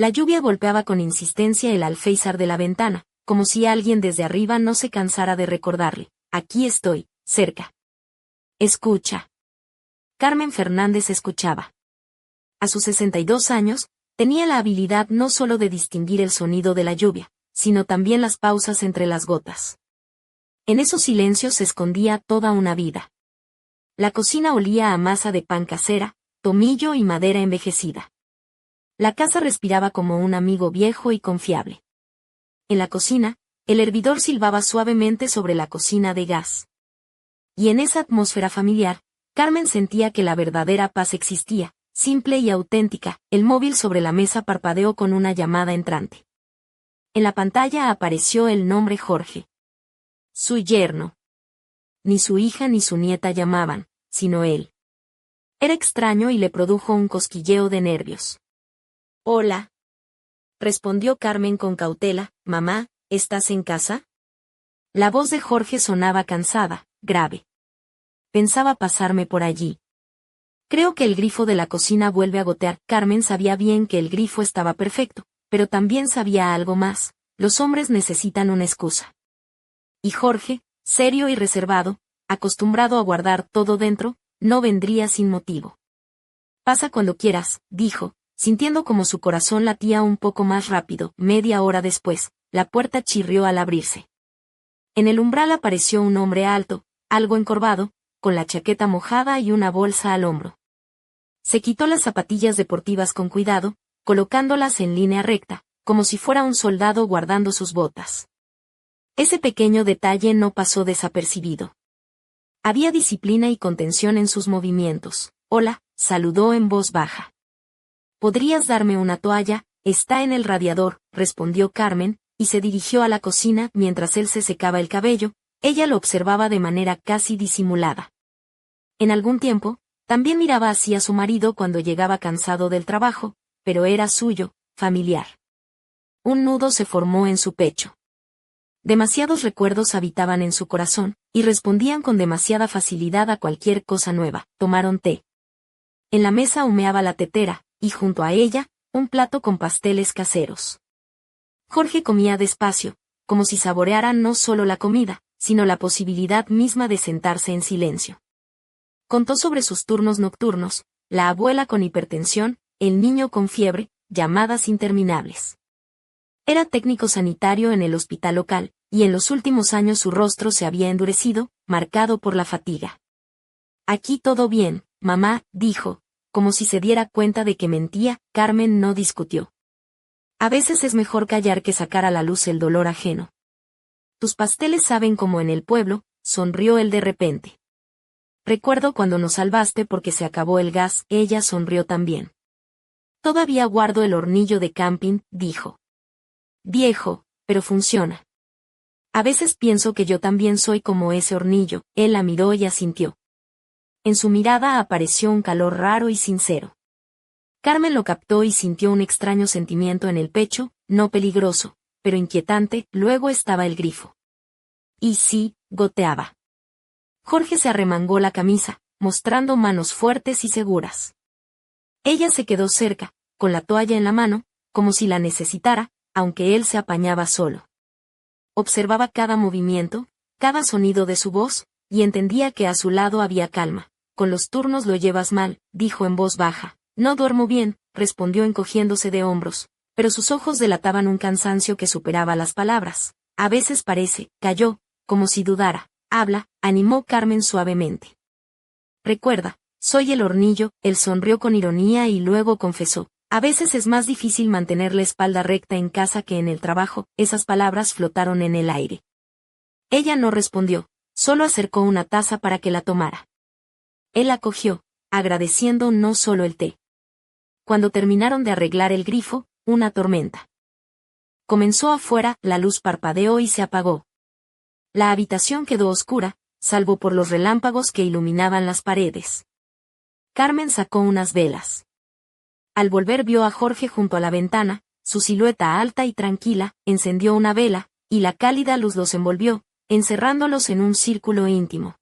La lluvia golpeaba con insistencia el alféizar de la ventana, como si alguien desde arriba no se cansara de recordarle: aquí estoy, cerca. Escucha. Carmen Fernández escuchaba. A sus 62 años, tenía la habilidad no solo de distinguir el sonido de la lluvia, sino también las pausas entre las gotas. En esos silencios se escondía toda una vida. La cocina olía a masa de pan casera, tomillo y madera envejecida. La casa respiraba como un amigo viejo y confiable. En la cocina, el hervidor silbaba suavemente sobre la cocina de gas. Y en esa atmósfera familiar, Carmen sentía que la verdadera paz existía, simple y auténtica. El móvil sobre la mesa parpadeó con una llamada entrante. En la pantalla apareció el nombre Jorge. Su yerno. Ni su hija ni su nieta llamaban, sino él. Era extraño y le produjo un cosquilleo de nervios. Hola. Respondió Carmen con cautela. Mamá, ¿estás en casa? La voz de Jorge sonaba cansada, grave. Pensaba pasarme por allí. Creo que el grifo de la cocina vuelve a gotear. Carmen sabía bien que el grifo estaba perfecto, pero también sabía algo más: los hombres necesitan una excusa. Y Jorge, serio y reservado, acostumbrado a guardar todo dentro, no vendría sin motivo. Pasa cuando quieras, dijo, sintiendo como su corazón latía un poco más rápido. Media hora después, la puerta chirrió al abrirse. En el umbral apareció un hombre alto, algo encorvado, con la chaqueta mojada y una bolsa al hombro. Se quitó las zapatillas deportivas con cuidado, colocándolas en línea recta, como si fuera un soldado guardando sus botas. Ese pequeño detalle no pasó desapercibido. Había disciplina y contención en sus movimientos. Hola, saludó en voz baja. ¿Podrías darme una toalla? Está en el radiador, respondió Carmen, y se dirigió a la cocina. Mientras él se secaba el cabello, ella lo observaba de manera casi disimulada. En algún tiempo, también miraba así a su marido cuando llegaba cansado del trabajo, pero era suyo, familiar. Un nudo se formó en su pecho. Demasiados recuerdos habitaban en su corazón, y respondían con demasiada facilidad a cualquier cosa nueva. Tomaron té. En la mesa humeaba la tetera, y junto a ella, un plato con pasteles caseros. Jorge comía despacio, como si saboreara no solo la comida, sino la posibilidad misma de sentarse en silencio. Contó sobre sus turnos nocturnos, la abuela con hipertensión, el niño con fiebre, llamadas interminables. Era técnico sanitario en el hospital local, y en los últimos años su rostro se había endurecido, marcado por la fatiga. Aquí todo bien, mamá, dijo, como si se diera cuenta de que mentía. Carmen no discutió. A veces es mejor callar que sacar a la luz el dolor ajeno. Tus pasteles saben como en el pueblo, sonrió él de repente. Recuerdo cuando nos salvaste porque se acabó el gas. Ella sonrió también. Todavía guardo el hornillo de camping, dijo. Viejo, pero funciona. A veces pienso que yo también soy como ese hornillo. Él la miró y asintió. En su mirada apareció un calor raro y sincero. Carmen lo captó y sintió un extraño sentimiento en el pecho, no peligroso, pero inquietante. Luego estaba el grifo. Y sí, goteaba. Jorge se arremangó la camisa, mostrando manos fuertes y seguras. Ella se quedó cerca, con la toalla en la mano, como si la necesitara, aunque él se apañaba solo. Observaba cada movimiento, cada sonido de su voz, y entendía que a su lado había calma. Con los turnos lo llevas mal, dijo en voz baja. No duermo bien, respondió encogiéndose de hombros, pero sus ojos delataban un cansancio que superaba las palabras. A veces parece, calló, como si dudara. Habla, animó Carmen suavemente. Recuerda, soy el hornillo. Él sonrió con ironía y luego confesó. A veces es más difícil mantener la espalda recta en casa que en el trabajo. Esas palabras flotaron en el aire. Ella no respondió, solo acercó una taza para que la tomara. Él la cogió, agradeciendo no solo el té. Cuando terminaron de arreglar el grifo, una tormenta comenzó afuera. La luz parpadeó y se apagó. La habitación quedó oscura, salvo por los relámpagos que iluminaban las paredes. Carmen sacó unas velas. Al volver vio a Jorge junto a la ventana, su silueta alta y tranquila. Encendió una vela, y la cálida luz los envolvió, encerrándolos en un círculo íntimo.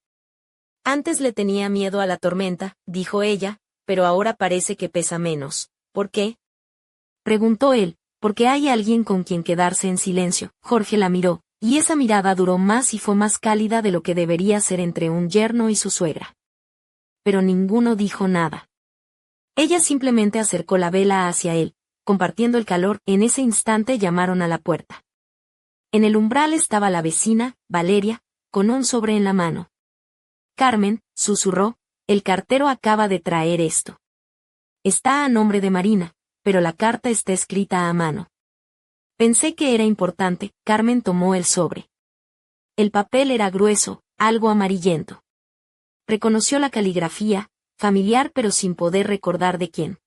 Antes le tenía miedo a la tormenta, dijo ella, pero ahora parece que pesa menos. ¿Por qué? Preguntó él, porque hay alguien con quien quedarse en silencio. Jorge la miró, y esa mirada duró más y fue más cálida de lo que debería ser entre un yerno y su suegra. Pero ninguno dijo nada. Ella simplemente acercó la vela hacia él, compartiendo el calor. En ese instante llamaron a la puerta. En el umbral estaba la vecina, Valeria, con un sobre en la mano. Carmen, susurró, el cartero acaba de traer esto. Está a nombre de Marina, pero la carta está escrita a mano. Pensé que era importante. Carmen tomó el sobre. El papel era grueso, algo amarillento. Reconoció la caligrafía, familiar pero sin poder recordar de quién.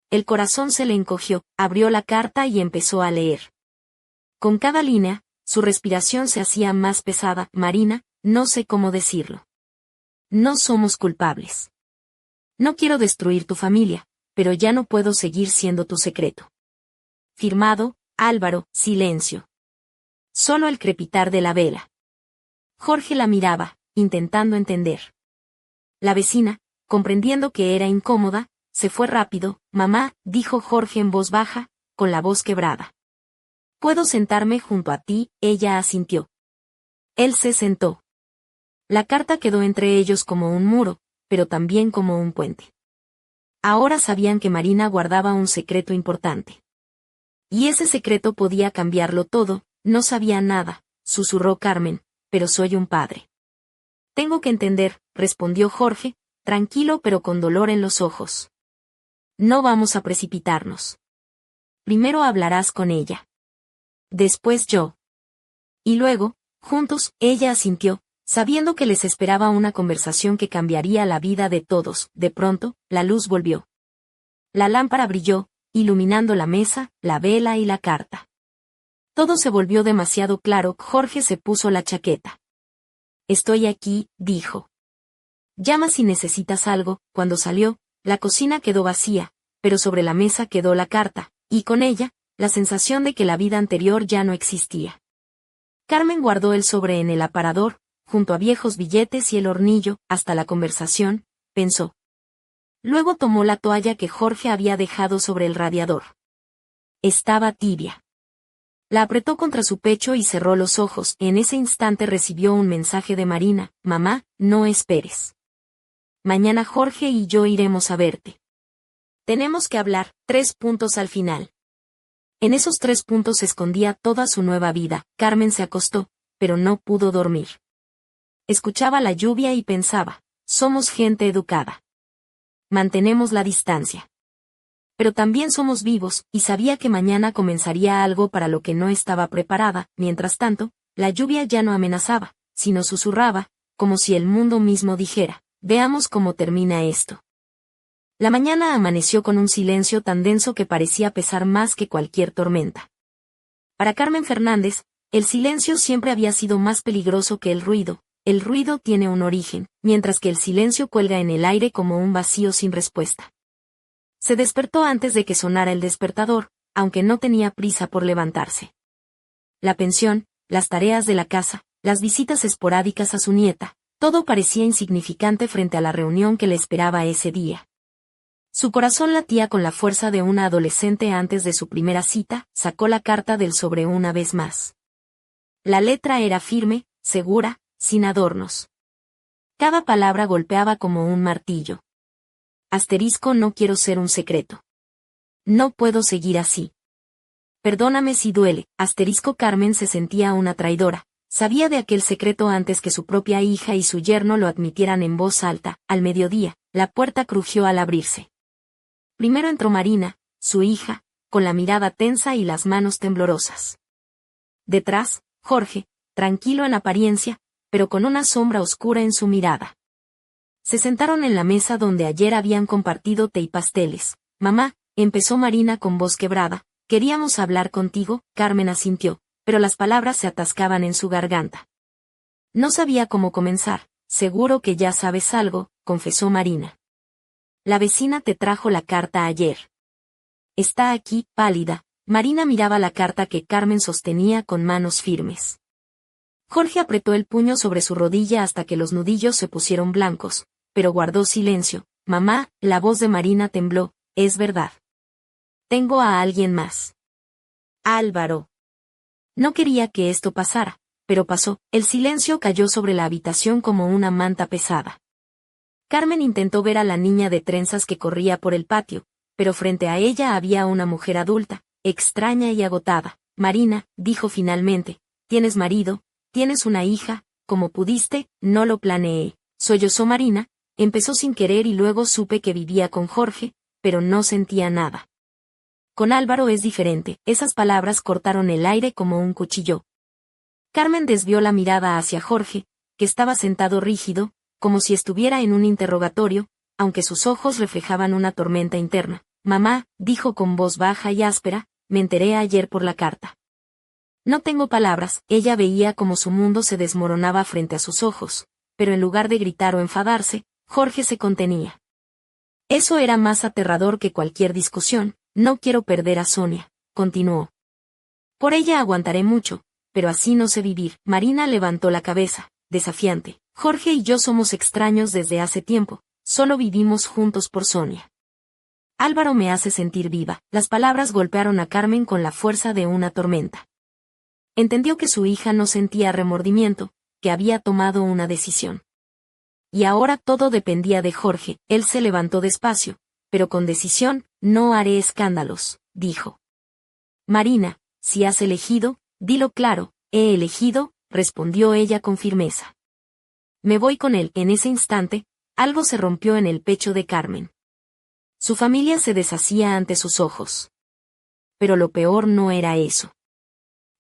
El corazón se le encogió, abrió la carta y empezó a leer. Con cada línea, su respiración se hacía más pesada. Marina, no sé cómo decirlo. No somos culpables. No quiero destruir tu familia, pero ya no puedo seguir siendo tu secreto. Firmado, Álvaro. Silencio. Solo el crepitar de la vela. Jorge la miraba, intentando entender. La vecina, comprendiendo que era incómoda, se fue rápido. Mamá, dijo Jorge en voz baja, con la voz quebrada. ¿Puedo sentarme junto a ti? Ella asintió. Él se sentó. La carta quedó entre ellos como un muro, pero también como un puente. Ahora sabían que Marina guardaba un secreto importante. Y ese secreto podía cambiarlo todo. No sabía nada, susurró Carmen, pero soy un padre. Tengo que entender, respondió Jorge, tranquilo pero con dolor en los ojos. No vamos a precipitarnos. Primero hablarás con ella. Después yo. Y luego, juntos. Ella asintió, sabiendo que les esperaba una conversación que cambiaría la vida de todos. De pronto, la luz volvió. La lámpara brilló, iluminando la mesa, la vela y la carta. Todo se volvió demasiado claro. Jorge se puso la chaqueta. Estoy aquí, dijo. Llama si necesitas algo. Cuando salió, la cocina quedó vacía, pero sobre la mesa quedó la carta, y con ella, la sensación de que la vida anterior ya no existía. Carmen guardó el sobre en el aparador, junto a viejos billetes y el hornillo. Hasta la conversación, pensó. Luego tomó la toalla que Jorge había dejado sobre el radiador. Estaba tibia. La apretó contra su pecho y cerró los ojos. En ese instante recibió un mensaje de Marina. Mamá, no esperes. Mañana Jorge y yo iremos a verte. Tenemos que hablar. 3 puntos al final. En esos 3 puntos se escondía toda su nueva vida. Carmen se acostó, pero no pudo dormir. Escuchaba la lluvia y pensaba, somos gente educada. Mantenemos la distancia. Pero también somos vivos, y sabía que mañana comenzaría algo para lo que no estaba preparada. Mientras tanto, la lluvia ya no amenazaba, sino susurraba, como si el mundo mismo dijera, veamos cómo termina esto. La mañana amaneció con un silencio tan denso que parecía pesar más que cualquier tormenta. Para Carmen Fernández, el silencio siempre había sido más peligroso que el ruido. El ruido tiene un origen, mientras que el silencio cuelga en el aire como un vacío sin respuesta. Se despertó antes de que sonara el despertador, aunque no tenía prisa por levantarse. La pensión, las tareas de la casa, las visitas esporádicas a su nieta, todo parecía insignificante frente a la reunión que le esperaba ese día. Su corazón latía con la fuerza de una adolescente antes de su primera cita. Sacó la carta del sobre una vez más. La letra era firme, segura, sin adornos. Cada palabra golpeaba como un martillo. Asterisco, no quiero ser un secreto. No puedo seguir así. Perdóname si duele. Asterisco, Carmen se sentía una traidora. Sabía de aquel secreto antes que su propia hija y su yerno lo admitieran en voz alta. Al mediodía, la puerta crujió al abrirse. Primero entró Marina, su hija, con la mirada tensa y las manos temblorosas. Detrás, Jorge, tranquilo en apariencia, pero con una sombra oscura en su mirada. Se sentaron en la mesa donde ayer habían compartido té y pasteles. Mamá, empezó Marina con voz quebrada, queríamos hablar contigo. Carmen asintió, pero las palabras se atascaban en su garganta. No sabía cómo comenzar. Seguro que ya sabes algo, confesó Marina. La vecina te trajo la carta ayer. Está aquí, pálida. Marina miraba la carta que Carmen sostenía con manos firmes. Jorge apretó el puño sobre su rodilla hasta que los nudillos se pusieron blancos, pero guardó silencio. Mamá, la voz de Marina tembló, es verdad. Tengo a alguien más. Álvaro. No quería que esto pasara, pero pasó. El silencio cayó sobre la habitación como una manta pesada. Carmen intentó ver a la niña de trenzas que corría por el patio, pero frente a ella había una mujer adulta, extraña y agotada. Marina, dijo finalmente, ¿tienes marido? ¿Tienes una hija? Como pudiste, no lo planeé. Sollozó Marina, empezó sin querer y luego supe que vivía con Jorge, pero no sentía nada. Con Álvaro es diferente, esas palabras cortaron el aire como un cuchillo. Carmen desvió la mirada hacia Jorge, que estaba sentado rígido, como si estuviera en un interrogatorio, aunque sus ojos reflejaban una tormenta interna. Mamá, dijo con voz baja y áspera, me enteré ayer por la carta. No tengo palabras, ella veía como su mundo se desmoronaba frente a sus ojos, pero en lugar de gritar o enfadarse, Jorge se contenía. Eso era más aterrador que cualquier discusión. No quiero perder a Sonia, continuó. Por ella aguantaré mucho, pero así no sé vivir. Marina levantó la cabeza, desafiante. Jorge y yo somos extraños desde hace tiempo, solo vivimos juntos por Sonia. Álvaro me hace sentir viva. Las palabras golpearon a Carmen con la fuerza de una tormenta. Entendió que su hija no sentía remordimiento, que había tomado una decisión. Y ahora todo dependía de Jorge. Él se levantó despacio, pero con decisión. No haré escándalos, dijo. Marina, si has elegido, dilo claro. He elegido, respondió ella con firmeza. Me voy con él. En ese instante, algo se rompió en el pecho de Carmen. Su familia se deshacía ante sus ojos. Pero lo peor no era eso.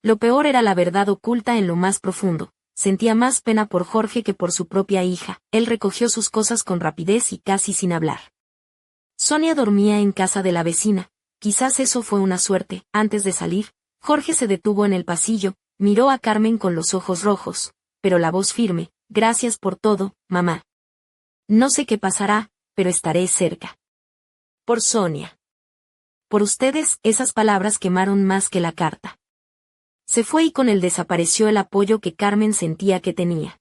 Lo peor era la verdad oculta en lo más profundo. Sentía más pena por Jorge que por su propia hija. Él recogió sus cosas con rapidez y casi sin hablar. Sonia dormía en casa de la vecina. Quizás eso fue una suerte. Antes de salir, Jorge se detuvo en el pasillo, miró a Carmen con los ojos rojos, pero la voz firme. Gracias por todo, mamá. No sé qué pasará, pero estaré cerca. Por Sonia. Por ustedes, esas palabras quemaron más que la carta. Se fue y con él desapareció el apoyo que Carmen sentía que tenía.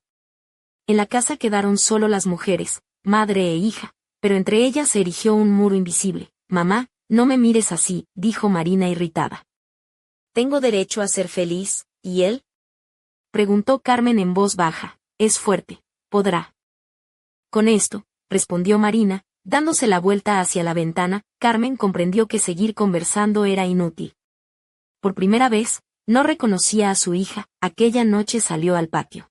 En la casa quedaron solo las mujeres, madre e hija, pero entre ellas se erigió un muro invisible. Mamá, no me mires así, dijo Marina irritada. ¿Tengo derecho a ser feliz, y él? Preguntó Carmen en voz baja. Es fuerte, podrá. Con esto, respondió Marina, dándose la vuelta hacia la ventana. Carmen comprendió que seguir conversando era inútil. Por primera vez, no reconocía a su hija. Aquella noche salió al patio.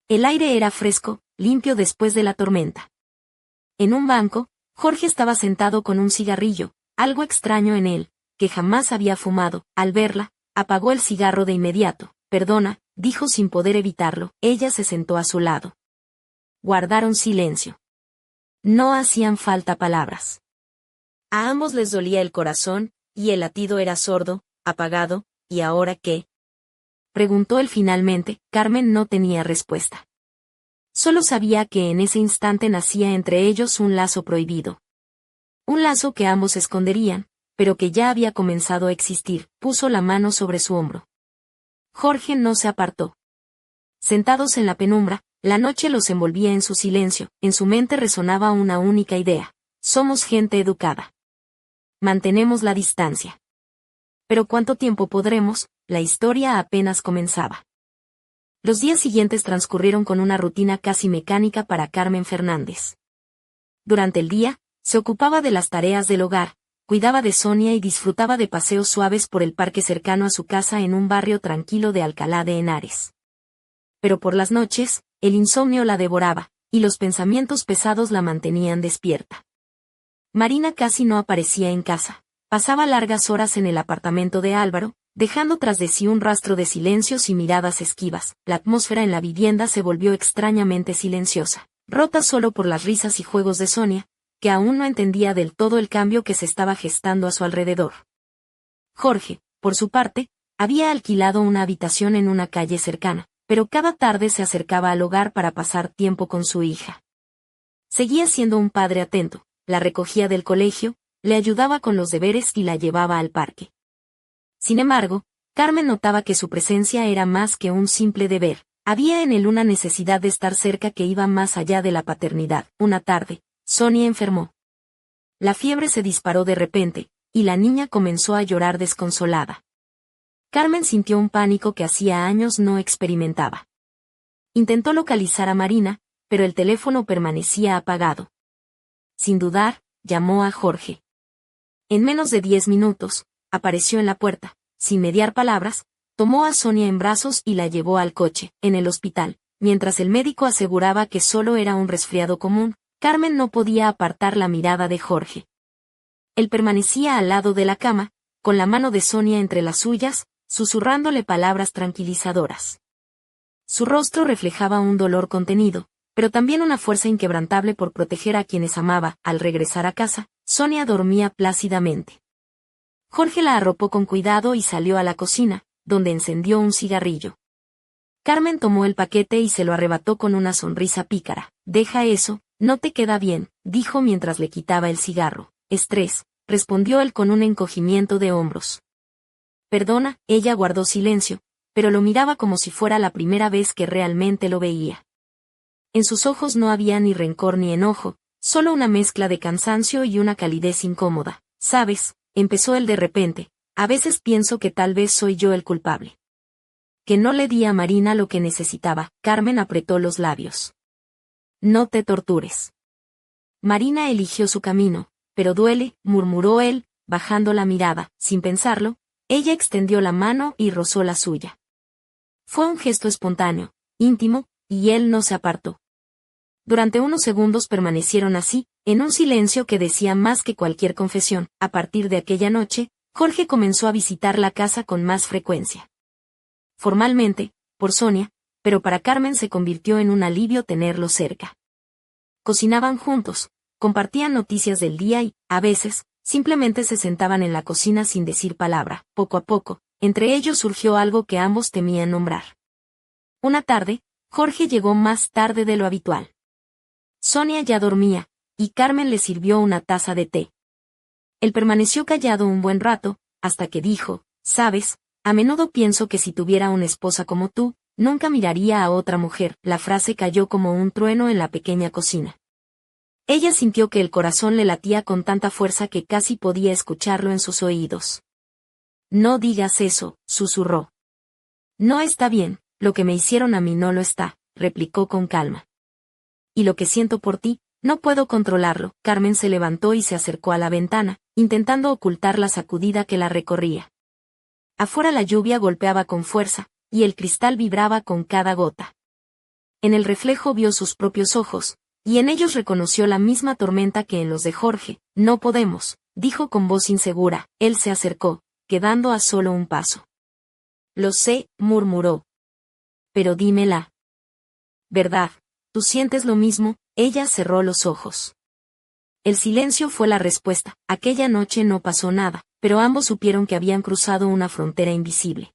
El aire era fresco, limpio después de la tormenta. En un banco, Jorge estaba sentado con un cigarrillo, algo extraño en él, que jamás había fumado. Al verla, apagó el cigarro de inmediato. Perdona, dijo sin poder evitarlo. Ella se sentó a su lado. Guardaron silencio. No hacían falta palabras. A ambos les dolía el corazón, y el latido era sordo, apagado. ¿Y ahora qué? Preguntó él finalmente. Carmen no tenía respuesta. Solo sabía que en ese instante nacía entre ellos un lazo prohibido. Un lazo que ambos esconderían, pero que ya había comenzado a existir. Puso la mano sobre su hombro. Jorge no se apartó. Sentados en la penumbra, la noche los envolvía en su silencio. En su mente resonaba una única idea. Somos gente educada. Mantenemos la distancia. Pero ¿cuánto tiempo podremos? La historia apenas comenzaba. Los días siguientes transcurrieron con una rutina casi mecánica para Carmen Fernández. Durante el día, se ocupaba de las tareas del hogar, cuidaba de Sonia y disfrutaba de paseos suaves por el parque cercano a su casa en un barrio tranquilo de Alcalá de Henares. Pero por las noches, el insomnio la devoraba, y los pensamientos pesados la mantenían despierta. Marina casi no aparecía en casa. Pasaba largas horas en el apartamento de Álvaro, dejando tras de sí un rastro de silencios y miradas esquivas. La atmósfera en la vivienda se volvió extrañamente silenciosa, rota solo por las risas y juegos de Sonia, que aún no entendía del todo el cambio que se estaba gestando a su alrededor. Jorge, por su parte, había alquilado una habitación en una calle cercana, pero cada tarde se acercaba al hogar para pasar tiempo con su hija. Seguía siendo un padre atento, la recogía del colegio, le ayudaba con los deberes y la llevaba al parque. Sin embargo, Carmen notaba que su presencia era más que un simple deber. Había en él una necesidad de estar cerca que iba más allá de la paternidad. Una tarde, Sonia enfermó. La fiebre se disparó de repente, y la niña comenzó a llorar desconsolada. Carmen sintió un pánico que hacía años no experimentaba. Intentó localizar a Marina, pero el teléfono permanecía apagado. Sin dudar, llamó a Jorge. En menos de 10 minutos, apareció en la puerta, sin mediar palabras, tomó a Sonia en brazos y la llevó al coche. En el hospital, mientras el médico aseguraba que solo era un resfriado común, Carmen no podía apartar la mirada de Jorge. Él permanecía al lado de la cama, con la mano de Sonia entre las suyas, susurrándole palabras tranquilizadoras. Su rostro reflejaba un dolor contenido, pero también una fuerza inquebrantable por proteger a quienes amaba. Al regresar a casa, Sonia dormía plácidamente. Jorge la arropó con cuidado y salió a la cocina, donde encendió un cigarrillo. Carmen tomó el paquete y se lo arrebató con una sonrisa pícara. «Deja eso, no te queda bien», dijo mientras le quitaba el cigarro. «Estrés», respondió él con un encogimiento de hombros. «Perdona», ella guardó silencio, pero lo miraba como si fuera la primera vez que realmente lo veía. En sus ojos no había ni rencor ni enojo, solo una mezcla de cansancio y una calidez incómoda. «¿Sabes?», empezó él de repente, «a veces pienso que tal vez soy yo el culpable. Que no le di a Marina lo que necesitaba». Carmen apretó los labios. «No te tortures. Marina eligió su camino, pero duele», murmuró él, bajando la mirada. Sin pensarlo, ella extendió la mano y rozó la suya. Fue un gesto espontáneo, íntimo, y él no se apartó. Durante unos segundos permanecieron así, en un silencio que decía más que cualquier confesión. A partir de aquella noche, Jorge comenzó a visitar la casa con más frecuencia. Formalmente, por Sonia, pero para Carmen se convirtió en un alivio tenerlo cerca. Cocinaban juntos, compartían noticias del día y, a veces, simplemente se sentaban en la cocina sin decir palabra. Poco a poco, entre ellos surgió algo que ambos temían nombrar. Una tarde, Jorge llegó más tarde de lo habitual. Sonia ya dormía, y Carmen le sirvió una taza de té. Él permaneció callado un buen rato, hasta que dijo: «Sabes, a menudo pienso que si tuviera una esposa como tú, nunca miraría a otra mujer». La frase cayó como un trueno en la pequeña cocina. Ella sintió que el corazón le latía con tanta fuerza que casi podía escucharlo en sus oídos. «No digas eso», susurró. «No está bien, lo que me hicieron a mí no lo está», replicó con calma. «Y lo que siento por ti, no puedo controlarlo». Carmen se levantó y se acercó a la ventana, intentando ocultar la sacudida que la recorría. Afuera la lluvia golpeaba con fuerza, y el cristal vibraba con cada gota. En el reflejo vio sus propios ojos, y en ellos reconoció la misma tormenta que en los de Jorge. «No podemos», dijo con voz insegura. Él se acercó, quedando a solo un paso. «Lo sé», murmuró. «Pero dímela. ¿Verdad? ¿Tú sientes lo mismo?». Ella cerró los ojos. El silencio fue la respuesta. Aquella noche no pasó nada, pero ambos supieron que habían cruzado una frontera invisible.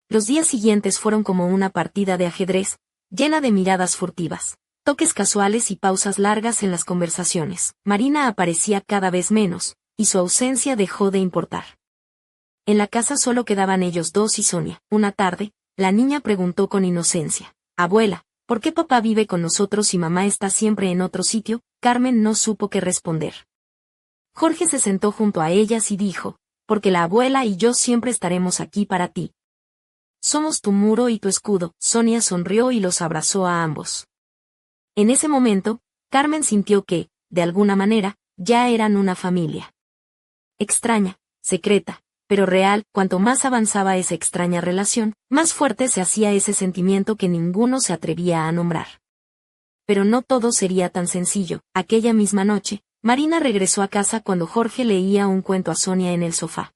Los días siguientes fueron como una partida de ajedrez, llena de miradas furtivas, toques casuales y pausas largas en las conversaciones. Marina aparecía cada vez menos, y su ausencia dejó de importar. En la casa solo quedaban ellos dos y Sonia. Una tarde, la niña preguntó con inocencia: «Abuela, ¿por qué papá vive con nosotros y mamá está siempre en otro sitio?». Carmen no supo qué responder. Jorge se sentó junto a ellas y dijo: «Porque la abuela y yo siempre estaremos aquí para ti. Somos tu muro y tu escudo». Sonia sonrió y los abrazó a ambos. En ese momento, Carmen sintió que, de alguna manera, ya eran una familia. Extraña, secreta, pero real. Cuanto más avanzaba esa extraña relación, más fuerte se hacía ese sentimiento que ninguno se atrevía a nombrar. Pero no todo sería tan sencillo. Aquella misma noche, Marina regresó a casa cuando Jorge leía un cuento a Sonia en el sofá.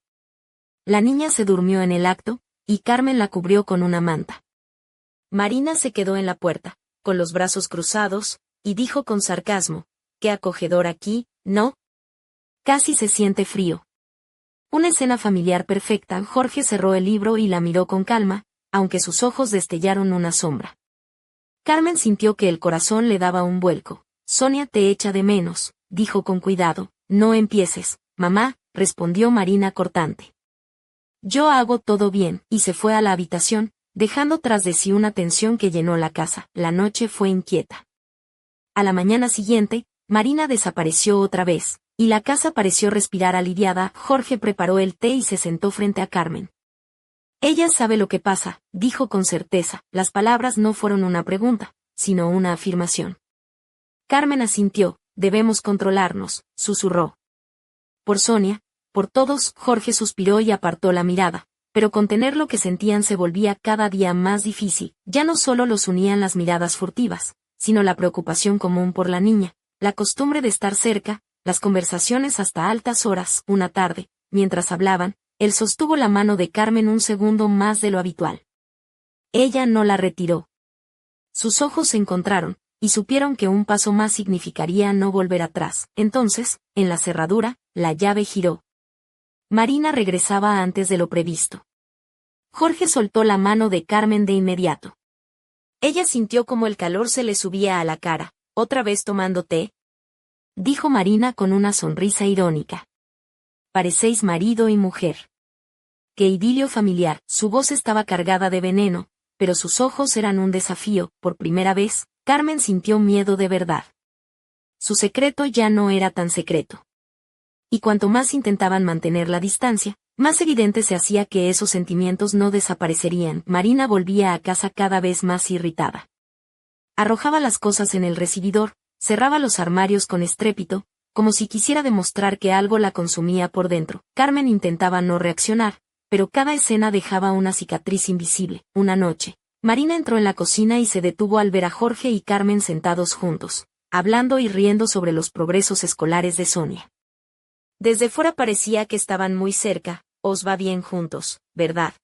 La niña se durmió en el acto, y Carmen la cubrió con una manta. Marina se quedó en la puerta, con los brazos cruzados, y dijo con sarcasmo: «Qué acogedor aquí, ¿no? Casi se siente frío». Una escena familiar perfecta. Jorge cerró el libro y la miró con calma, aunque sus ojos destellaron una sombra. Carmen sintió que el corazón le daba un vuelco. «Sonia te echa de menos», dijo con cuidado. «No empieces, mamá», respondió Marina cortante. «Yo hago todo bien», y se fue a la habitación, dejando tras de sí una tensión que llenó la casa. La noche fue inquieta. A la mañana siguiente, Marina desapareció otra vez, Y la casa pareció respirar aliviada. Jorge preparó el té y se sentó frente a Carmen. Ella sabe lo que pasa, dijo con certeza. Las palabras no fueron una pregunta, sino una afirmación. Carmen asintió. Debemos controlarnos, susurró. Por Sonia, por todos. Jorge suspiró y apartó la mirada, pero contener lo que sentían se volvía cada día más difícil. Ya no solo los unían las miradas furtivas, sino la preocupación común por la niña, la costumbre de estar cerca, las conversaciones hasta altas horas. Una tarde, mientras hablaban, él sostuvo la mano de Carmen un segundo más de lo habitual. Ella no la retiró. Sus ojos se encontraron, y supieron que un paso más significaría no volver atrás. Entonces, en la cerradura, la llave giró. Marina regresaba antes de lo previsto. Jorge soltó la mano de Carmen de inmediato. Ella sintió como el calor se le subía a la cara. ¿Otra vez tomando té?, dijo Marina con una sonrisa irónica. Parecéis marido y mujer. Qué idilio familiar. Su voz estaba cargada de veneno, pero sus ojos eran un desafío. Por primera vez, Carmen sintió miedo de verdad. Su secreto ya no era tan secreto. Y cuanto más intentaban mantener la distancia, más evidente se hacía que esos sentimientos no desaparecerían. Marina volvía a casa cada vez más irritada. Arrojaba las cosas en el recibidor, cerraba los armarios con estrépito, como si quisiera demostrar que algo la consumía por dentro. Carmen intentaba no reaccionar, pero cada escena dejaba una cicatriz invisible. Una noche, Marina entró en la cocina y se detuvo al ver a Jorge y Carmen sentados juntos, hablando y riendo sobre los progresos escolares de Sonia. Desde fuera parecía que estaban muy cerca. Os va bien juntos, ¿verdad?,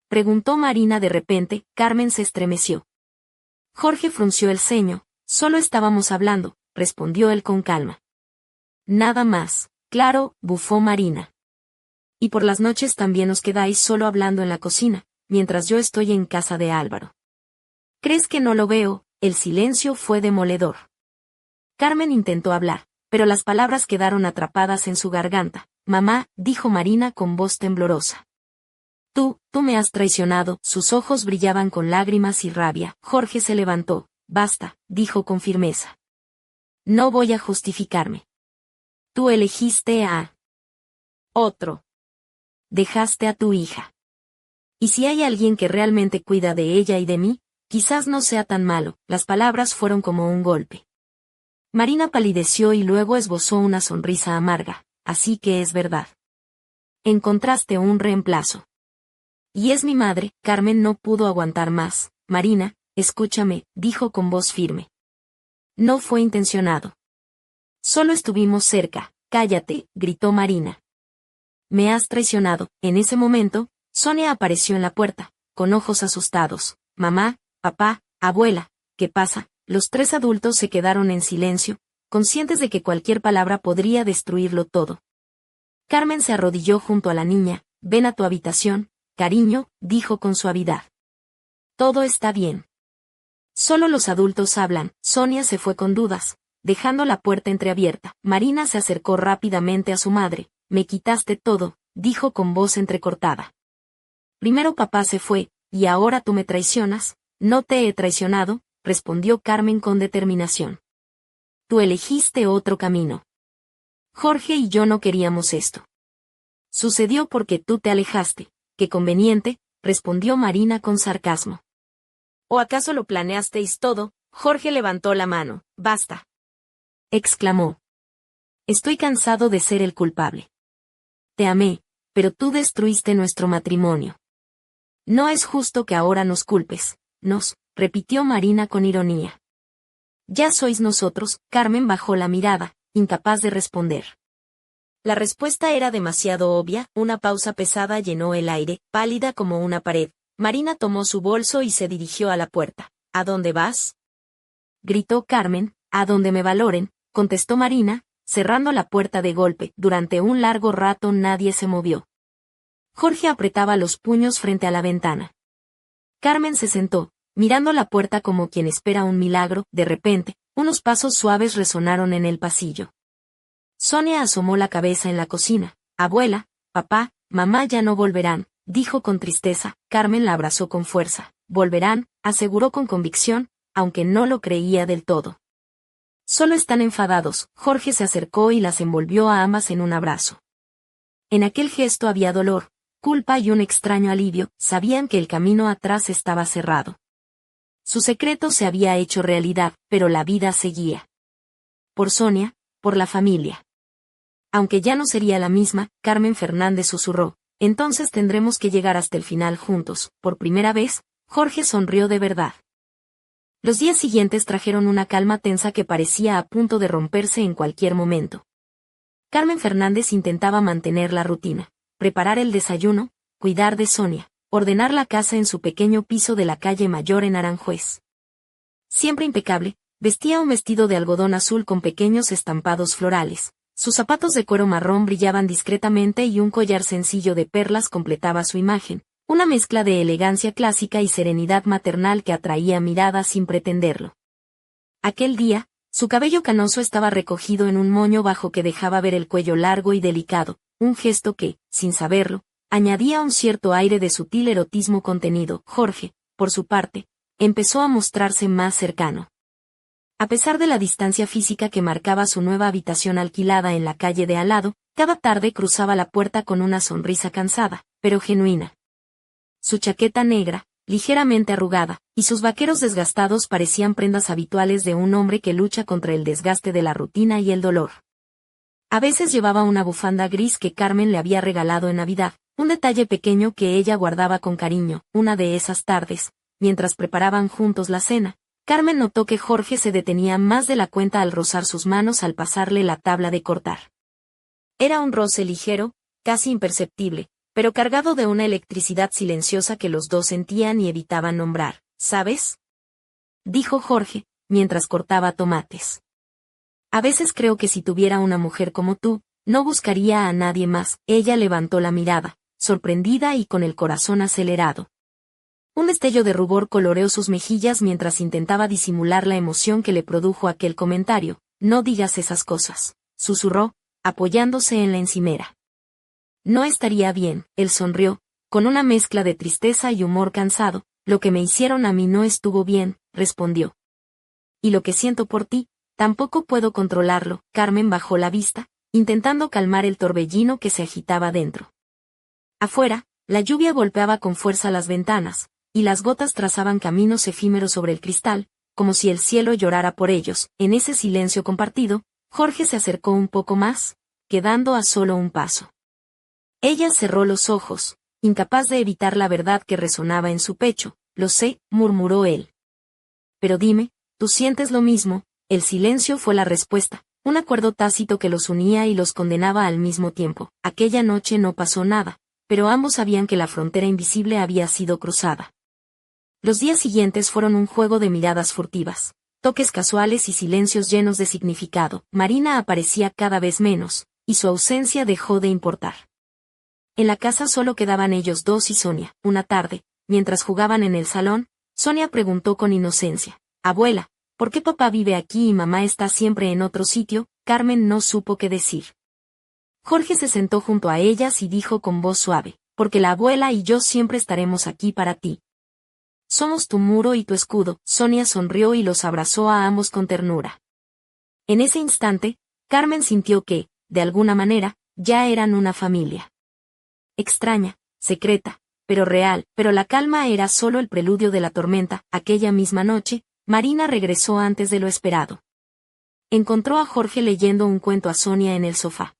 preguntó Marina de repente. Carmen se estremeció. Jorge frunció el ceño. Solo estábamos hablando, respondió él con calma. Nada más. Claro, bufó Marina. Y por las noches también os quedáis solo hablando en la cocina, mientras yo estoy en casa de Álvaro. ¿Crees que no lo veo? El silencio fue demoledor. Carmen intentó hablar, pero las palabras quedaron atrapadas en su garganta. Mamá, dijo Marina con voz temblorosa. Tú me has traicionado. Sus ojos brillaban con lágrimas y rabia. Jorge se levantó. Basta, dijo con firmeza. No voy a justificarme. Tú elegiste a otro. Dejaste a tu hija. Y si hay alguien que realmente cuida de ella y de mí, quizás no sea tan malo. Las palabras fueron como un golpe. Marina palideció y luego esbozó una sonrisa amarga. Así que es verdad. Encontraste un reemplazo. Y es mi madre. Carmen no pudo aguantar más. Marina, escúchame, dijo con voz firme. No fue intencionado. Solo estuvimos cerca. Cállate, gritó Marina. Me has traicionado. En ese momento, Sonia apareció en la puerta, con ojos asustados. Mamá, papá, abuela, ¿qué pasa? Los tres adultos se quedaron en silencio, conscientes de que cualquier palabra podría destruirlo todo. Carmen se arrodilló junto a la niña. Ven a tu habitación, cariño, dijo con suavidad. Todo está bien. Solo los adultos hablan. Sonia se fue con dudas, dejando la puerta entreabierta. Marina se acercó rápidamente a su madre. Me quitaste todo, dijo con voz entrecortada. Primero papá se fue, y ahora tú me traicionas. No te he traicionado, respondió Carmen con determinación. Tú elegiste otro camino. Jorge y yo no queríamos esto. Sucedió porque tú te alejaste. Qué conveniente, respondió Marina con sarcasmo. ¿O acaso lo planeasteis todo? Jorge levantó la mano. Basta, exclamó. Estoy cansado de ser el culpable. Te amé, pero tú destruiste nuestro matrimonio. No es justo que ahora nos culpes. Repitió Marina con ironía. Ya sois nosotros. Carmen bajó la mirada, incapaz de responder. La respuesta era demasiado obvia. Una pausa pesada llenó el aire, pálida como una pared. Marina tomó su bolso y se dirigió a la puerta. ¿A dónde vas?, gritó Carmen. A donde me valoren, contestó Marina, cerrando la puerta de golpe. Durante un largo rato nadie se movió. Jorge apretaba los puños frente a la ventana. Carmen se sentó, mirando la puerta como quien espera un milagro. De repente, unos pasos suaves resonaron en el pasillo. Sonia asomó la cabeza en la cocina. Abuela, papá, mamá ya no volverán, dijo con tristeza. Carmen la abrazó con fuerza. Volverán, aseguró con convicción, aunque no lo creía del todo. Solo están enfadados. Jorge se acercó y las envolvió a ambas en un abrazo. En aquel gesto había dolor, culpa y un extraño alivio. Sabían que el camino atrás estaba cerrado. Su secreto se había hecho realidad, pero la vida seguía. Por Sonia, por la familia. Aunque ya no sería la misma, Carmen Fernández susurró, entonces tendremos que llegar hasta el final juntos. Por primera vez, Jorge sonrió de verdad. Los días siguientes trajeron una calma tensa que parecía a punto de romperse en cualquier momento. Carmen Fernández intentaba mantener la rutina, preparar el desayuno, cuidar de Sonia, ordenar la casa en su pequeño piso de la calle Mayor en Aranjuez. Siempre impecable, vestía un vestido de algodón azul con pequeños estampados florales. Sus zapatos de cuero marrón brillaban discretamente y un collar sencillo de perlas completaba su imagen, una mezcla de elegancia clásica y serenidad maternal que atraía miradas sin pretenderlo. Aquel día, su cabello canoso estaba recogido en un moño bajo que dejaba ver el cuello largo y delicado, un gesto que, sin saberlo, añadía un cierto aire de sutil erotismo contenido. Jorge, por su parte, empezó a mostrarse más cercano. A pesar de la distancia física que marcaba su nueva habitación alquilada en la calle de al lado, cada tarde cruzaba la puerta con una sonrisa cansada, pero genuina. Su chaqueta negra, ligeramente arrugada, y sus vaqueros desgastados parecían prendas habituales de un hombre que lucha contra el desgaste de la rutina y el dolor. A veces llevaba una bufanda gris que Carmen le había regalado en Navidad, un detalle pequeño que ella guardaba con cariño. Una de esas tardes, mientras preparaban juntos la cena, Carmen notó que Jorge se detenía más de la cuenta al rozar sus manos al pasarle la tabla de cortar. Era un roce ligero, casi imperceptible, pero cargado de una electricidad silenciosa que los dos sentían y evitaban nombrar. ¿Sabes?, dijo Jorge, mientras cortaba tomates. A veces creo que si tuviera una mujer como tú, no buscaría a nadie más. Ella levantó la mirada, sorprendida y con el corazón acelerado. Un destello de rubor coloreó sus mejillas mientras intentaba disimular la emoción que le produjo aquel comentario. No digas esas cosas, susurró, apoyándose en la encimera. No estaría bien, él sonrió, con una mezcla de tristeza y humor cansado. Lo que me hicieron a mí no estuvo bien, respondió. Y lo que siento por ti, tampoco puedo controlarlo. Carmen bajó la vista, intentando calmar el torbellino que se agitaba dentro. Afuera, la lluvia golpeaba con fuerza las ventanas, y las gotas trazaban caminos efímeros sobre el cristal, como si el cielo llorara por ellos. En ese silencio compartido, Jorge se acercó un poco más, quedando a solo un paso. Ella cerró los ojos, incapaz de evitar la verdad que resonaba en su pecho. Lo sé, murmuró él. Pero dime, ¿tú sientes lo mismo? El silencio fue la respuesta, un acuerdo tácito que los unía y los condenaba al mismo tiempo. Aquella noche no pasó nada, pero ambos sabían que la frontera invisible había sido cruzada. Los días siguientes fueron un juego de miradas furtivas, toques casuales y silencios llenos de significado. Marina aparecía cada vez menos, y su ausencia dejó de importar. En la casa solo quedaban ellos dos y Sonia. Una tarde, mientras jugaban en el salón, Sonia preguntó con inocencia, «Abuela, ¿por qué papá vive aquí y mamá está siempre en otro sitio?» Carmen no supo qué decir. Jorge se sentó junto a ellas y dijo con voz suave, «Porque la abuela y yo siempre estaremos aquí para ti. Somos tu muro y tu escudo». Sonia sonrió y los abrazó a ambos con ternura. En ese instante, Carmen sintió que, de alguna manera, ya eran una familia. Extraña, secreta, pero real. Pero la calma era solo el preludio de la tormenta. Aquella misma noche, Marina regresó antes de lo esperado. Encontró a Jorge leyendo un cuento a Sonia en el sofá.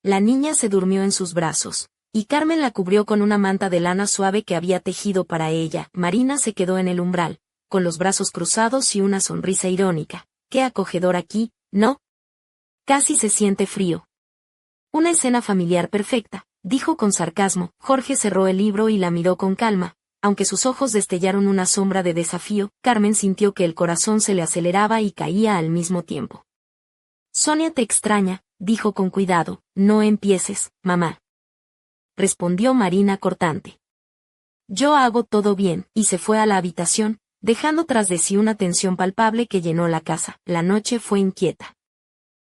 La niña se durmió en sus brazos, y Carmen la cubrió con una manta de lana suave que había tejido para ella. Marina se quedó en el umbral, con los brazos cruzados y una sonrisa irónica. «Qué acogedor aquí, ¿no? Casi se siente frío». «Una escena familiar perfecta», dijo con sarcasmo. Jorge cerró el libro y la miró con calma. Aunque sus ojos destellaron una sombra de desafío, Carmen sintió que el corazón se le aceleraba y caía al mismo tiempo. «Sonia te extraña», dijo con cuidado. «No empieces, mamá», respondió Marina cortante. «Yo hago todo bien», y se fue a la habitación, dejando tras de sí una tensión palpable que llenó la casa. La noche fue inquieta.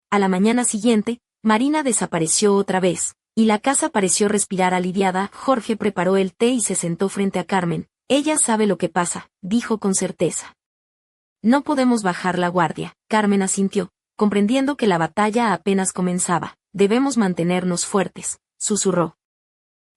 A la mañana siguiente, Marina desapareció otra vez, y la casa pareció respirar aliviada. Jorge preparó el té y se sentó frente a Carmen. «Ella sabe lo que pasa», dijo con certeza. No podemos bajar la guardia. Carmen asintió, comprendiendo que la batalla apenas comenzaba. Debemos mantenernos fuertes, susurró.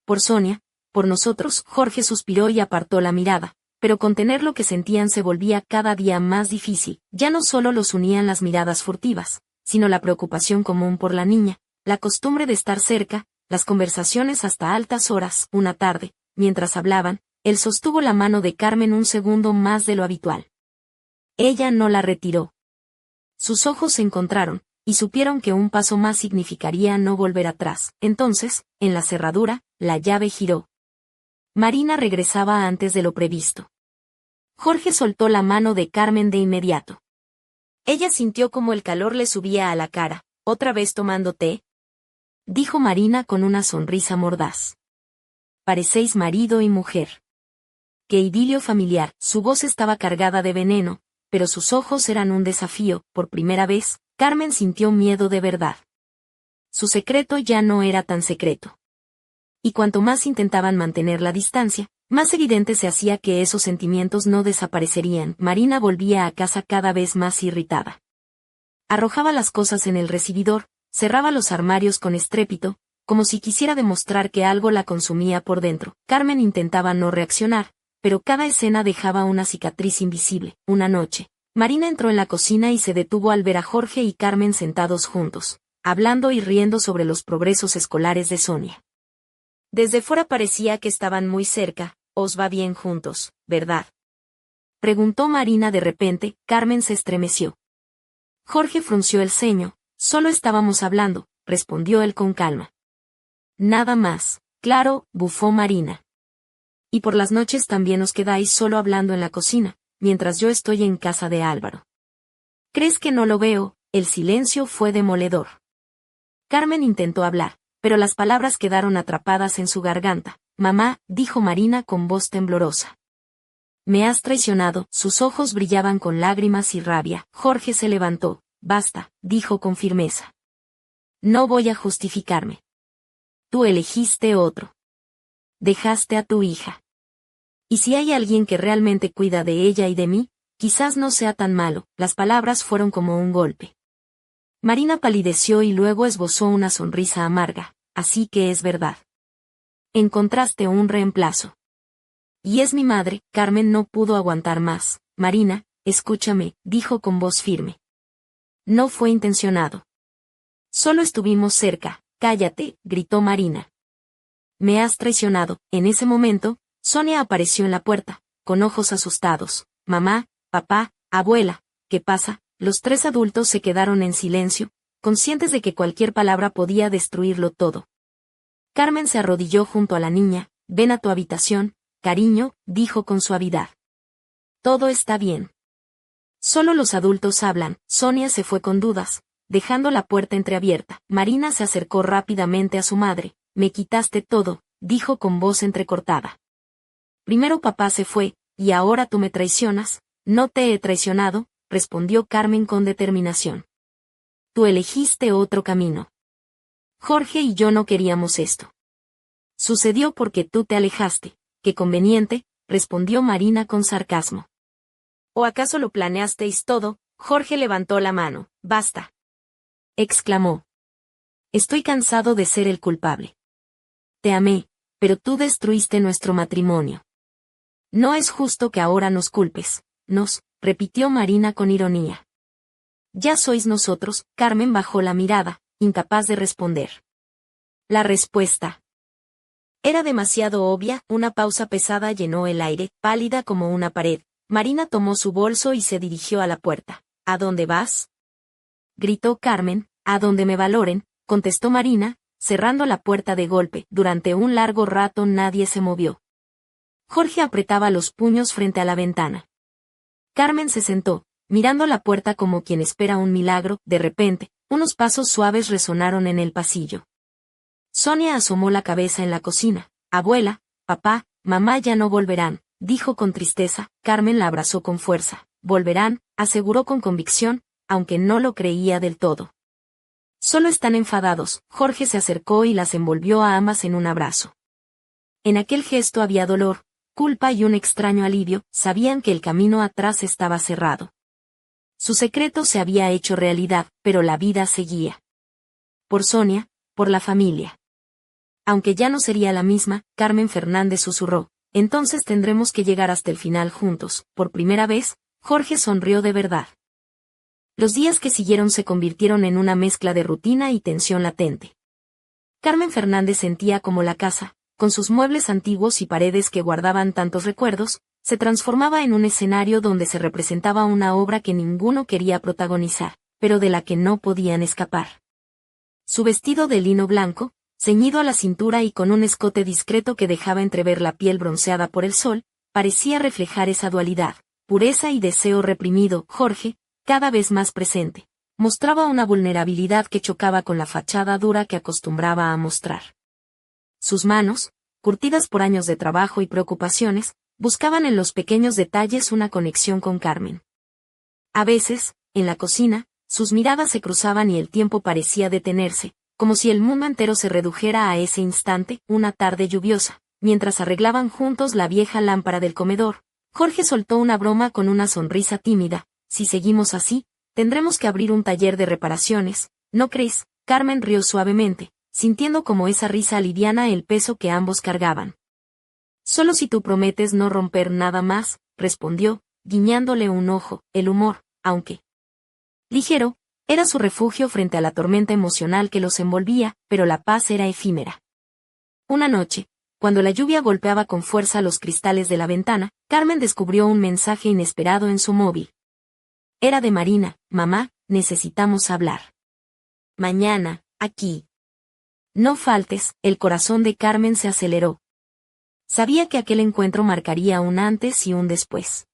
Por Sonia, por nosotros. Jorge suspiró y apartó la mirada, pero contener lo que sentían se volvía cada día más difícil. Ya no solo los unían las miradas furtivas, sino la preocupación común por la niña, la costumbre de estar cerca, las conversaciones hasta altas horas. Una tarde, mientras hablaban, él sostuvo la mano de Carmen un segundo más de lo habitual. Ella no la retiró. Sus ojos se encontraron, y supieron que un paso más significaría no volver atrás. Entonces, en la cerradura, la llave giró. Marina regresaba antes de lo previsto. Jorge soltó la mano de Carmen de inmediato. Ella sintió como el calor le subía a la cara. ¿Otra vez tomando té?, dijo Marina con una sonrisa mordaz. Parecéis marido y mujer. Qué idilio familiar. Su voz estaba cargada de veneno, pero sus ojos eran un desafío. Por primera vez, Carmen sintió miedo de verdad. Su secreto ya no era tan secreto. Y cuanto más intentaban mantener la distancia, más evidente se hacía que esos sentimientos no desaparecerían. Marina volvía a casa cada vez más irritada. Arrojaba las cosas en el recibidor, cerraba los armarios con estrépito, como si quisiera demostrar que algo la consumía por dentro. Carmen intentaba no reaccionar, pero cada escena dejaba una cicatriz invisible. Una noche, Marina entró en la cocina y se detuvo al ver a Jorge y Carmen sentados juntos, hablando y riendo sobre los progresos escolares de Sonia. Desde fuera parecía que estaban muy cerca. Os va bien juntos, ¿verdad?, preguntó Marina de repente. Carmen se estremeció. Jorge frunció el ceño. Solo estábamos hablando, respondió él con calma. Nada más. Claro, bufó Marina. Y por las noches también os quedáis solo hablando en la cocina, mientras yo estoy en casa de Álvaro. ¿Crees que no lo veo? El silencio fue demoledor. Carmen intentó hablar, pero las palabras quedaron atrapadas en su garganta. Mamá, dijo Marina con voz temblorosa. Me has traicionado. Sus ojos brillaban con lágrimas y rabia. Jorge se levantó. Basta, dijo con firmeza. No voy a justificarme. Tú elegiste otro. Dejaste a tu hija. Y si hay alguien que realmente cuida de ella y de mí, quizás no sea tan malo. Las palabras fueron como un golpe. Marina palideció y luego esbozó una sonrisa amarga. Así que es verdad. Encontraste un reemplazo. Y es mi madre. Carmen no pudo aguantar más. Marina, escúchame, dijo con voz firme. No fue intencionado. Solo estuvimos cerca. Cállate, gritó Marina. Me has traicionado. En ese momento, Sonia apareció en la puerta, con ojos asustados. Mamá, papá, abuela, ¿qué pasa? Los tres adultos se quedaron en silencio, conscientes de que cualquier palabra podía destruirlo todo. Carmen se arrodilló junto a la niña. Ven a tu habitación, cariño, dijo con suavidad. Todo está bien. Solo los adultos hablan. Sonia se fue con dudas, dejando la puerta entreabierta. Marina se acercó rápidamente a su madre. Me quitaste todo, dijo con voz entrecortada. Primero papá se fue, y ahora tú me traicionas. No te he traicionado, respondió Carmen con determinación. Tú elegiste otro camino. Jorge y yo no queríamos esto. Sucedió porque tú te alejaste. Qué conveniente, respondió Marina con sarcasmo. ¿O acaso lo planeasteis todo? Jorge levantó la mano. Basta, exclamó. Estoy cansado de ser el culpable. Te amé, pero tú destruiste nuestro matrimonio. No es justo que ahora nos culpes. Repitió Marina con ironía. Ya sois nosotros. Carmen bajó la mirada, incapaz de responder. La respuesta era demasiado obvia. Una pausa pesada llenó el aire, pálida como una pared. Marina tomó su bolso y se dirigió a la puerta. ¿A dónde vas?, gritó Carmen. A donde me valoren, contestó Marina, cerrando la puerta de golpe. Durante un largo rato nadie se movió. Jorge apretaba los puños frente a la ventana. Carmen se sentó, mirando la puerta como quien espera un milagro. De repente, unos pasos suaves resonaron en el pasillo. Sonia asomó la cabeza en la cocina. Abuela, papá, mamá ya no volverán, dijo con tristeza. Carmen la abrazó con fuerza. Volverán, aseguró con convicción, aunque no lo creía del todo. Solo están enfadados. Jorge se acercó y las envolvió a ambas en un abrazo. En aquel gesto había dolor, culpa y un extraño alivio. Sabían que el camino atrás estaba cerrado. Su secreto se había hecho realidad, pero la vida seguía. Por Sonia, por la familia. Aunque ya no sería la misma, Carmen Fernández susurró, entonces tendremos que llegar hasta el final juntos. Por primera vez, Jorge sonrió de verdad. Los días que siguieron se convirtieron en una mezcla de rutina y tensión latente. Carmen Fernández sentía como la casa, con sus muebles antiguos y paredes que guardaban tantos recuerdos, se transformaba en un escenario donde se representaba una obra que ninguno quería protagonizar, pero de la que no podían escapar. Su vestido de lino blanco, ceñido a la cintura y con un escote discreto que dejaba entrever la piel bronceada por el sol, parecía reflejar esa dualidad, pureza y deseo reprimido. Jorge, cada vez más presente, mostraba una vulnerabilidad que chocaba con la fachada dura que acostumbraba a mostrar. Sus manos, curtidas por años de trabajo y preocupaciones, buscaban en los pequeños detalles una conexión con Carmen. A veces, en la cocina, sus miradas se cruzaban y el tiempo parecía detenerse, como si el mundo entero se redujera a ese instante. Una tarde lluviosa, mientras arreglaban juntos la vieja lámpara del comedor, Jorge soltó una broma con una sonrisa tímida. Si seguimos así, tendremos que abrir un taller de reparaciones, ¿no crees? Carmen rió suavemente, sintiendo como esa risa aliviana el peso que ambos cargaban. Solo si tú prometes no romper nada más, respondió, guiñándole un ojo. El humor, aunque ligero, era su refugio frente a la tormenta emocional que los envolvía, pero la paz era efímera. Una noche, cuando la lluvia golpeaba con fuerza los cristales de la ventana, Carmen descubrió un mensaje inesperado en su móvil. Era de Marina. Mamá, necesitamos hablar. Mañana, aquí. No faltes. El corazón de Carmen se aceleró. Sabía que aquel encuentro marcaría un antes y un después.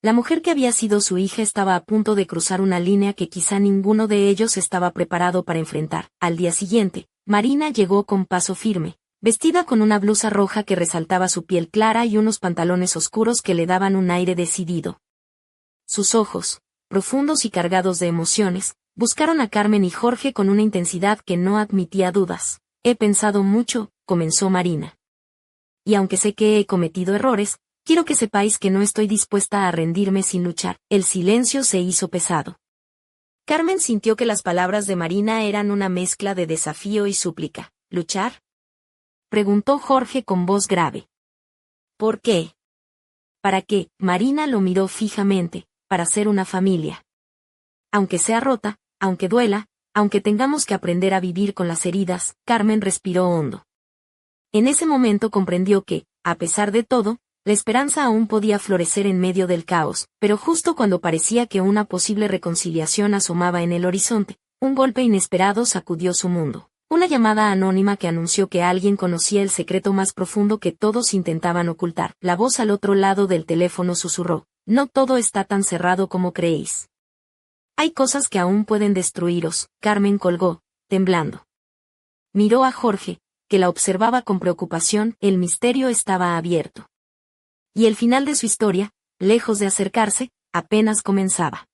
La mujer que había sido su hija estaba a punto de cruzar una línea que quizá ninguno de ellos estaba preparado para enfrentar. Al día siguiente, Marina llegó con paso firme, vestida con una blusa roja que resaltaba su piel clara y unos pantalones oscuros que le daban un aire decidido. Sus ojos, profundos y cargados de emociones, buscaron a Carmen y Jorge con una intensidad que no admitía dudas. He pensado mucho, comenzó Marina. Y aunque sé que he cometido errores, quiero que sepáis que no estoy dispuesta a rendirme sin luchar. El silencio se hizo pesado. Carmen sintió que las palabras de Marina eran una mezcla de desafío y súplica. ¿Luchar?, preguntó Jorge con voz grave. ¿Por qué? ¿Para qué? Marina lo miró fijamente. Para ser una familia. Aunque sea rota, aunque duela, aunque tengamos que aprender a vivir con las heridas. Carmen respiró hondo. En ese momento comprendió que, a pesar de todo, la esperanza aún podía florecer en medio del caos, pero justo cuando parecía que una posible reconciliación asomaba en el horizonte, un golpe inesperado sacudió su mundo. Una llamada anónima que anunció que alguien conocía el secreto más profundo que todos intentaban ocultar. La voz al otro lado del teléfono susurró: no todo está tan cerrado como creéis. Hay cosas que aún pueden destruiros. Carmen colgó, temblando. Miró a Jorge, que la observaba con preocupación. El misterio estaba abierto. Y el final de su historia, lejos de acercarse, apenas comenzaba.